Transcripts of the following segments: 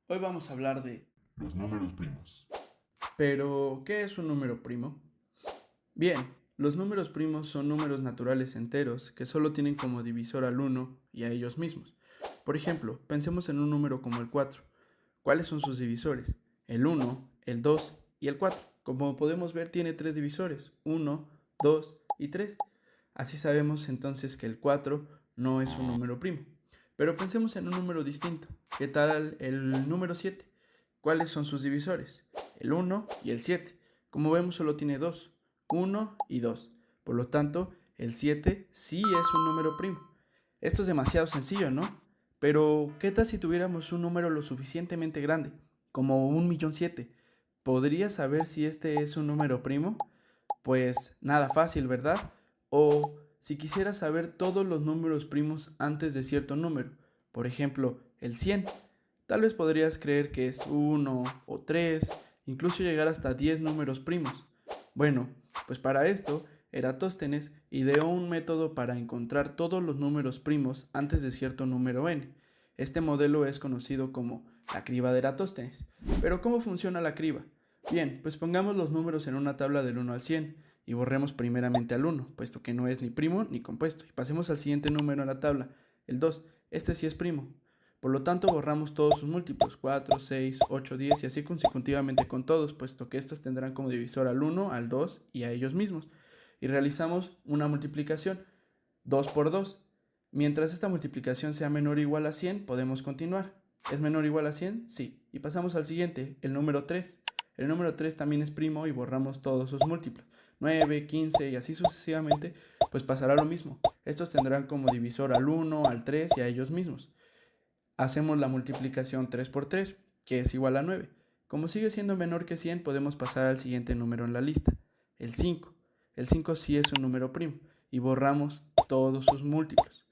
Hoy vamos a hablar de... Los números primos. Pero, ¿qué es un número primo? Bien, los números primos son números naturales enteros que solo tienen como divisor al uno y a ellos mismos. Por ejemplo, pensemos en un número como el 4. ¿Cuáles son sus divisores? El uno, el 2 y el 4. Como podemos ver, tiene tres divisores, uno, 2 y 3. Así sabemos entonces que el 4 no es un número primo. Pero pensemos en un número distinto. ¿Qué tal el número 7? ¿Cuáles son sus divisores? El uno y el 7. Como vemos, solo tiene dos, uno y 2. Por lo tanto, el 7 sí es un número primo. Esto es demasiado sencillo, ¿no? Pero, ¿qué tal si tuviéramos un número lo suficientemente grande, como 1.000.007? ¿Podrías saber si este es un número primo? Pues nada fácil, ¿verdad? O si quisieras saber todos los números primos antes de cierto número, por ejemplo, el 100, tal vez podrías creer que es uno o 3, incluso llegar hasta 10 números primos. Bueno, pues para esto, Eratóstenes ideó un método para encontrar todos los números primos antes de cierto número n. Este modelo es conocido como la criba de Eratóstenes. Pero ¿cómo funciona la criba? Bien, pues pongamos los números en una tabla del 1 al 100 y borremos primeramente al 1, puesto que no es ni primo ni compuesto. Y pasemos al siguiente número en la tabla, el 2. Este sí es primo. Por lo tanto, borramos todos sus múltiplos, 4, 6, 8, 10 y así consecutivamente con todos, puesto que estos tendrán como divisor al 1, al 2 y a ellos mismos. Y realizamos una multiplicación, 2 por 2. Mientras esta multiplicación sea menor o igual a 100, podemos continuar. ¿Es menor o igual a 100? Sí. Y pasamos al siguiente, el número 3. El número 3 también es primo y borramos todos sus múltiplos. 9, 15 y así sucesivamente, pues pasará lo mismo. Estos tendrán como divisor al 1, al 3 y a ellos mismos. Hacemos la multiplicación 3 por 3, que es igual a 9. Como sigue siendo menor que 100, podemos pasar al siguiente número en la lista, el 5. El 5 sí es un número primo y borramos todos sus múltiplos.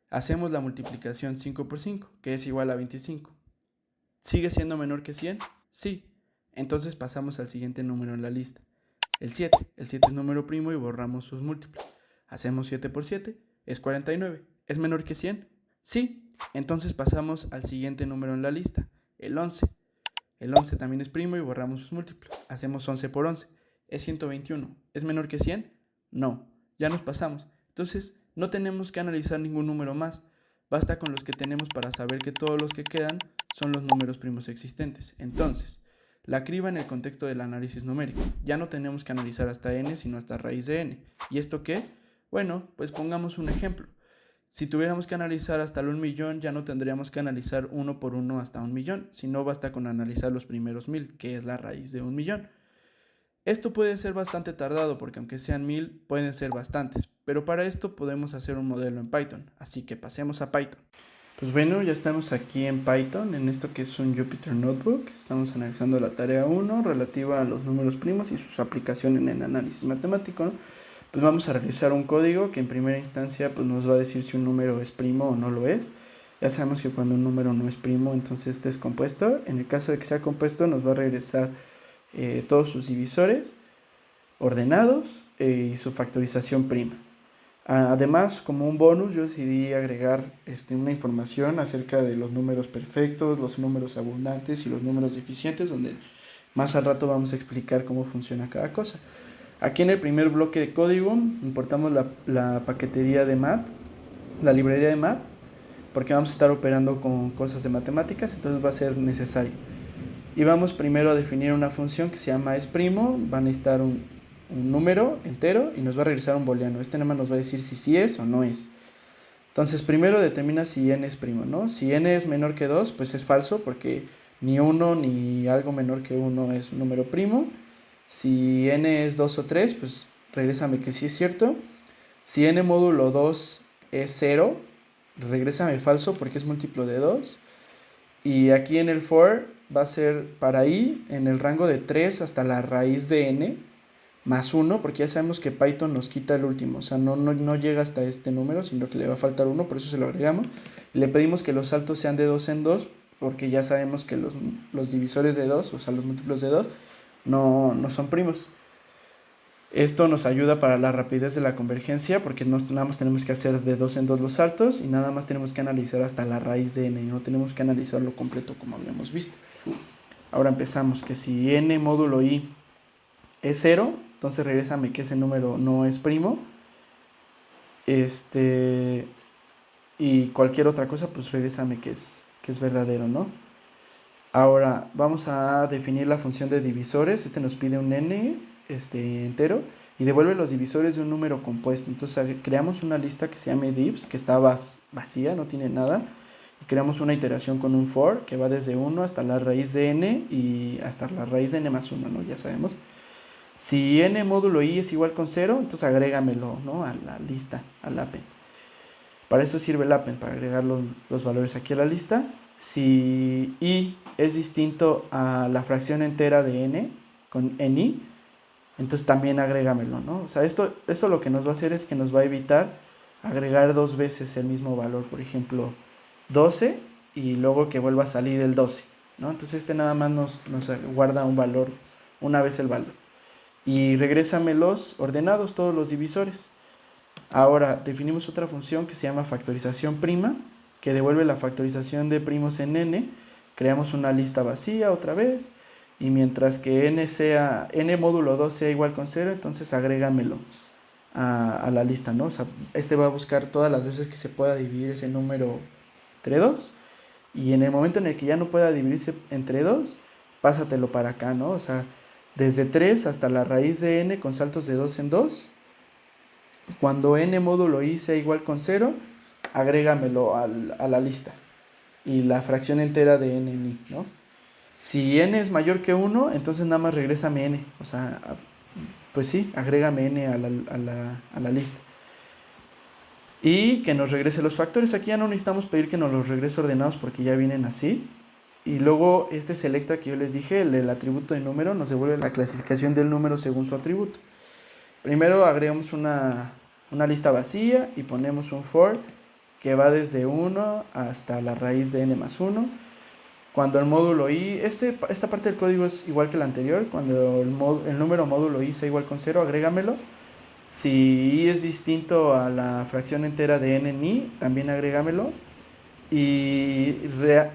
Hacemos la multiplicación 5 por 5, que es igual a 25. ¿Sigue siendo menor que 100? Sí. Entonces pasamos al siguiente número en la lista, el 7. El 7 es número primo y borramos sus múltiplos. Hacemos 7 por 7, es 49. ¿Es menor que 100? Sí. Entonces pasamos al siguiente número en la lista, el 11. El 11 también es primo y borramos sus múltiplos. Hacemos 11 por 11, es 121. ¿Es menor que 100? No. Ya nos pasamos. Entonces no tenemos que analizar ningún número más. Basta con los que tenemos para saber que todos los que quedan son los números primos existentes. Entonces, la criba en el contexto del análisis numérico. Ya no tenemos que analizar hasta n, sino hasta raíz de n. ¿Y esto qué? Bueno, pues pongamos un ejemplo. Si tuviéramos que analizar hasta el 1.000.000, ya no tendríamos que analizar uno por uno hasta 1.000.000, sino basta con analizar los primeros 1.000, que es la raíz de 1.000.000. Esto puede ser bastante tardado porque aunque sean 1.000, pueden ser bastantes, pero para esto podemos hacer un modelo en Python, así que pasemos a Python. Pues bueno, ya estamos aquí en Python, en esto que es un Jupyter Notebook. Estamos analizando la tarea 1 relativa a los números primos y su aplicación en el análisis matemático, ¿no? Pues vamos a realizar un código que en primera instancia pues nos va a decir si un número es primo o no lo es. Ya sabemos que cuando un número no es primo, entonces este es compuesto. En el caso de que sea compuesto, nos va a regresar todos sus divisores ordenados y su factorización prima. Además, como un bonus, yo decidí agregar una información acerca de los números perfectos, los números abundantes y los números deficientes, donde más al rato vamos a explicar cómo funciona cada cosa. Aquí en el primer bloque de código importamos la paquetería de math, la librería de math, porque vamos a estar operando con cosas de matemáticas, entonces va a ser necesario. Y vamos primero a definir una función que se llama esprimo, va a necesitar un número entero y nos va a regresar un booleano. Este nada más nos va a decir si sí es o no es. Entonces primero determina si n es primo, ¿no? Si n es menor que 2, pues es falso porque ni 1 ni algo menor que 1 es un número primo. Si n es 2 o 3, pues regrésame que sí es cierto. Si n módulo 2 es 0, regrésame falso porque es múltiplo de 2. Y aquí en el for va a ser para i en el rango de 3 hasta la raíz de n más 1, porque ya sabemos que Python nos quita el último, o sea, no llega hasta este número, sino que le va a faltar 1, por eso se lo agregamos. Y le pedimos que los saltos sean de 2 en 2, porque ya sabemos que los divisores de 2, o sea, los múltiplos de 2, no son primos. Esto nos ayuda para la rapidez de la convergencia porque nada más tenemos que hacer de 2 en 2 los saltos y nada más tenemos que analizar hasta la raíz de n, no tenemos que analizarlo completo como habíamos visto. Ahora empezamos, que si n módulo i es 0, entonces regrésame que ese número no es primo. Y cualquier otra cosa, pues regrésame que es verdadero, ¿no? Ahora vamos a definir la función de divisores. Nos pide un n entero y devuelve los divisores de un número compuesto. Entonces creamos una lista que se llame divs, que está vacía, no tiene nada. Y creamos una iteración con un for que va desde 1 hasta la raíz de n y hasta la raíz de n más 1, ¿no? Ya sabemos. Si n módulo i es igual con 0, entonces agrégamelo, ¿no? A la lista, al append. Para eso sirve el append, para agregar los valores aquí a la lista. Si i es distinto a la fracción entera de n, con ni, entonces también agrégamelo, ¿no? O sea, esto lo que nos va a hacer es que nos va a evitar agregar 2 veces el mismo valor. Por ejemplo, 12 y luego que vuelva a salir el 12, ¿no? Entonces nada más nos guarda un valor, una vez el valor. Y regrésamelos ordenados, todos los divisores. Ahora definimos otra función que se llama factorización prima, que devuelve la factorización de primos en n. Creamos una lista vacía otra vez, y mientras que n módulo 2 sea igual con 0, entonces agrégamelo a la lista, ¿no? O sea, va a buscar todas las veces que se pueda dividir ese número entre 2, y en el momento en el que ya no pueda dividirse entre 2, pásatelo para acá, ¿no? O sea, desde 3 hasta la raíz de n con saltos de 2 en 2. Cuando n módulo i sea igual con 0, agrégamelo a la lista. Y la fracción entera de n en i, ¿no? Si n es mayor que 1, entonces nada más regrésame n. O sea, pues sí, agrégame n a la lista. Y que nos regrese los factores. Aquí ya no necesitamos pedir que nos los regrese ordenados porque ya vienen así. Y luego este es el extra que yo les dije, el atributo de número nos devuelve la clasificación del número según su atributo. Primero agregamos una lista vacía y ponemos un for que va desde 1 hasta la raíz de n más 1. Cuando el módulo i, esta parte del código es igual que la anterior, cuando el número módulo i sea igual con 0, agrégamelo. Si i es distinto a la fracción entera de n en i, también agrégamelo. Y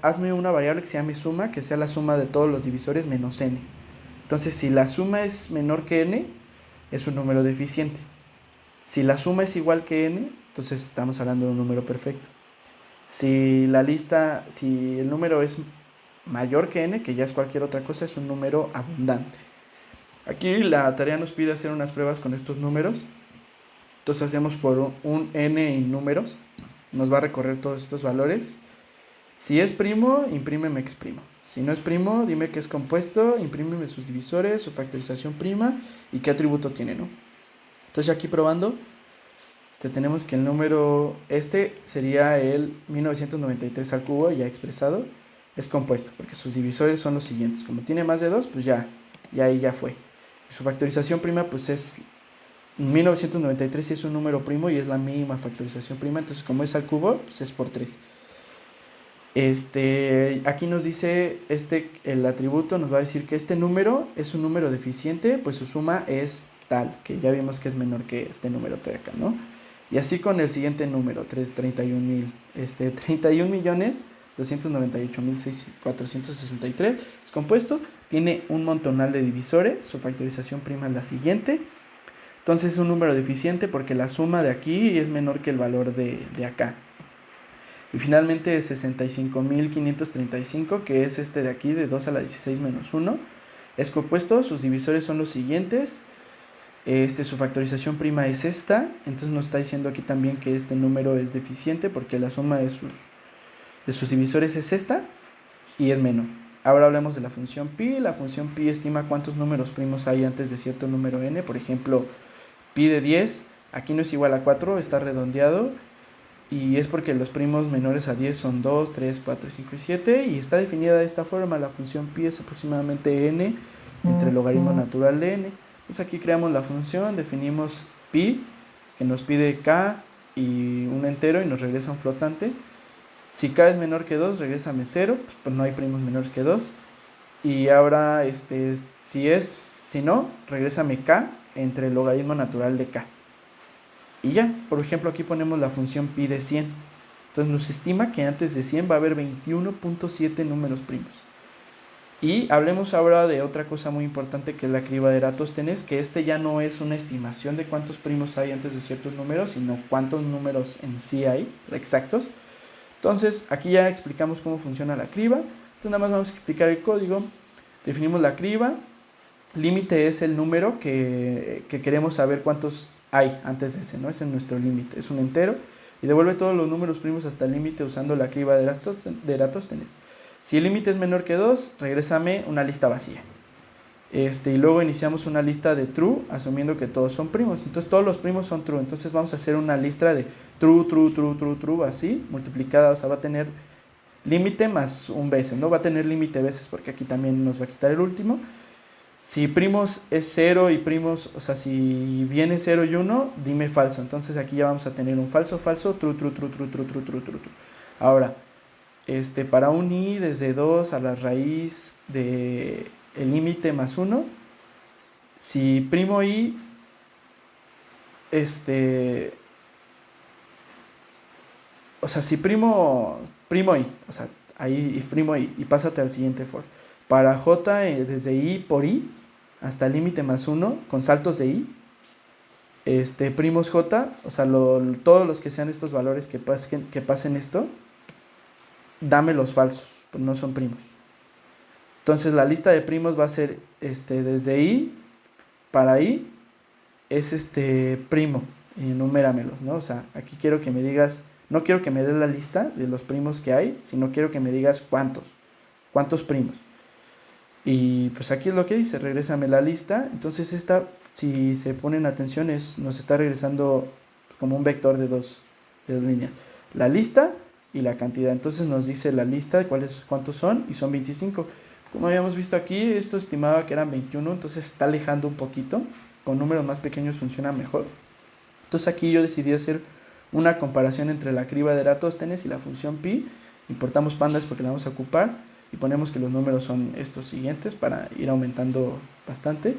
hazme una variable que se llame suma, que sea la suma de todos los divisores menos n. Entonces, si la suma es menor que n, es un número deficiente. Si la suma es igual que n, entonces estamos hablando de un número perfecto. Si el número es mayor que n, que ya es cualquier otra cosa, es un número abundante. Aquí la tarea nos pide hacer unas pruebas con estos números. Entonces hacemos por un n en números. Nos va a recorrer todos estos valores. Si es primo, imprímeme que es primo. Si no es primo, dime que es compuesto, imprímeme sus divisores, su factorización prima y qué atributo tiene, ¿no? Entonces aquí probando, tenemos que el número, sería el 1993 al cubo ya expresado, es compuesto, porque sus divisores son los siguientes. Como tiene más de 2, pues ya ahí ya fue. Y su factorización prima, pues es 1993 si es un número primo y es la mínima factorización prima, entonces como es al cubo, pues es por 3. Aquí nos dice, el atributo nos va a decir que este número es un número deficiente, pues su suma es tal, que ya vimos que es menor que este número de acá, ¿no? Y así con el siguiente número, 31.298.463 es compuesto, tiene un montonal de divisores, su factorización prima es la siguiente, entonces es un número deficiente porque la suma de aquí es menor que el valor de acá. Y finalmente 65.535, que es de aquí, de 2 a la 16 menos 1, es compuesto, sus divisores son los siguientes. Su factorización prima es esta, entonces nos está diciendo aquí también que este número es deficiente porque la suma de sus divisores es esta y es menor. Ahora hablemos de la función pi. La función pi estima cuántos números primos hay antes de cierto número n. Por ejemplo, pi de 10, aquí no es igual a 4, está redondeado. Y es porque los primos menores a 10 son 2, 3, 4, 5 y 7. Y está definida de esta forma. La función pi es aproximadamente n entre el logaritmo natural de n. Entonces aquí creamos la función, definimos pi, que nos pide k y un entero y nos regresa un flotante. Si k es menor que 2, regrésame 0, pues no hay primos menores que 2. Y ahora, si es Si no, regrésame k entre el logaritmo natural de k. Y ya, por ejemplo, aquí ponemos la función pi de 100. Entonces nos estima que antes de 100 va a haber 21.7 números primos. Y hablemos ahora de otra cosa muy importante, que es la criba de Eratóstenes, que ya no es una estimación de cuántos primos hay antes de ciertos números, sino cuántos números en sí hay, exactos. Entonces, aquí ya explicamos cómo funciona la criba. Entonces, nada más vamos a explicar el código. Definimos la criba. Límite es el número que queremos saber cuántos hay antes de ese, ¿no? Ese es nuestro límite, es un entero. Y devuelve todos los números primos hasta el límite usando la criba de Eratóstenes. Si el límite es menor que 2, regrésame una lista vacía. Y luego iniciamos una lista de true, asumiendo que todos son primos. Entonces todos los primos son true. Entonces vamos a hacer una lista de true, true, true, true, true, así, multiplicada. O sea, va a tener límite más un veces, ¿no? Va a tener límite veces, porque aquí también nos va a quitar el último. Si primos es 0 y primos, o sea, si viene 0 y 1, dime falso. Entonces aquí ya vamos a tener un falso, falso, true, true, true, true, true, true, true, true, true. Ahora, para un i desde 2 a la raíz de el límite más 1, si primo i, o sea, si primo i, o sea, ahí primo i, y pásate al siguiente for. Para j, desde i por i hasta el límite más 1, con saltos de i, primos j, o sea, todos los que sean estos valores que pasen esto, dame los falsos, pues no son primos. Entonces la lista de primos va a ser desde i para i es primo, y enuméramelos, ¿no? O sea, aquí quiero que me digas, no quiero que me des la lista de los primos que hay, sino quiero que me digas cuántos primos. Y pues aquí es lo que dice, regrésame la lista. Entonces esta, si se ponen atención, nos está regresando como un vector de dos líneas. La lista y la cantidad. Entonces nos dice la lista de cuántos son, y son 25. Como habíamos visto aquí, esto estimaba que eran 21, entonces está alejando un poquito. Con números más pequeños funciona mejor. Entonces aquí yo decidí hacer una comparación entre la criba de Eratóstenes y la función pi. Importamos pandas porque la vamos a ocupar. Y ponemos que los números son estos siguientes para ir aumentando bastante.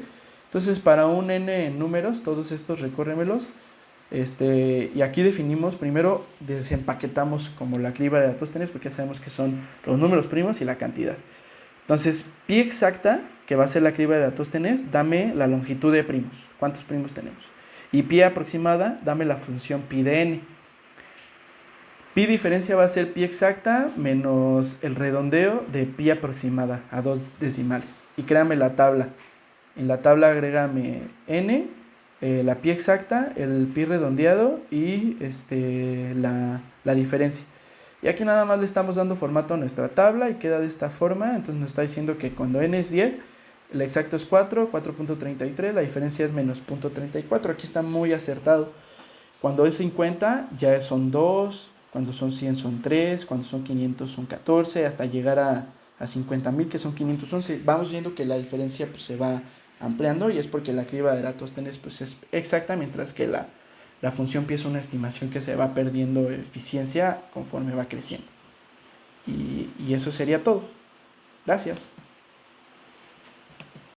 Entonces, para un n en números, todos estos recórremelos. Y aquí definimos, primero desempaquetamos como la criba de Eratóstenes, porque ya sabemos que son los números primos y la cantidad. Entonces, pi exacta, que va a ser la criba de Eratóstenes, dame la longitud de primos. ¿Cuántos primos tenemos? Y pi aproximada, dame la función pi de n. Pi diferencia va a ser pi exacta menos el redondeo de pi aproximada a 2 decimales. Y créame la tabla. En la tabla agrégame n, la pi exacta, el pi redondeado y la diferencia. Y aquí nada más le estamos dando formato a nuestra tabla y queda de esta forma. Entonces nos está diciendo que cuando n es 10, el exacto es 4, 4.33, la diferencia es menos 0.34. Aquí está muy acertado. Cuando es 50 ya son 2. Cuando son 100 son 3, cuando son 500 son 14, hasta llegar a 50.000 que son 511. Vamos viendo que la diferencia pues, se va ampliando, y es porque la criba de Eratóstenes pues, es exacta, mientras que la función pi es una estimación que se va perdiendo eficiencia conforme va creciendo. Y eso sería todo. Gracias.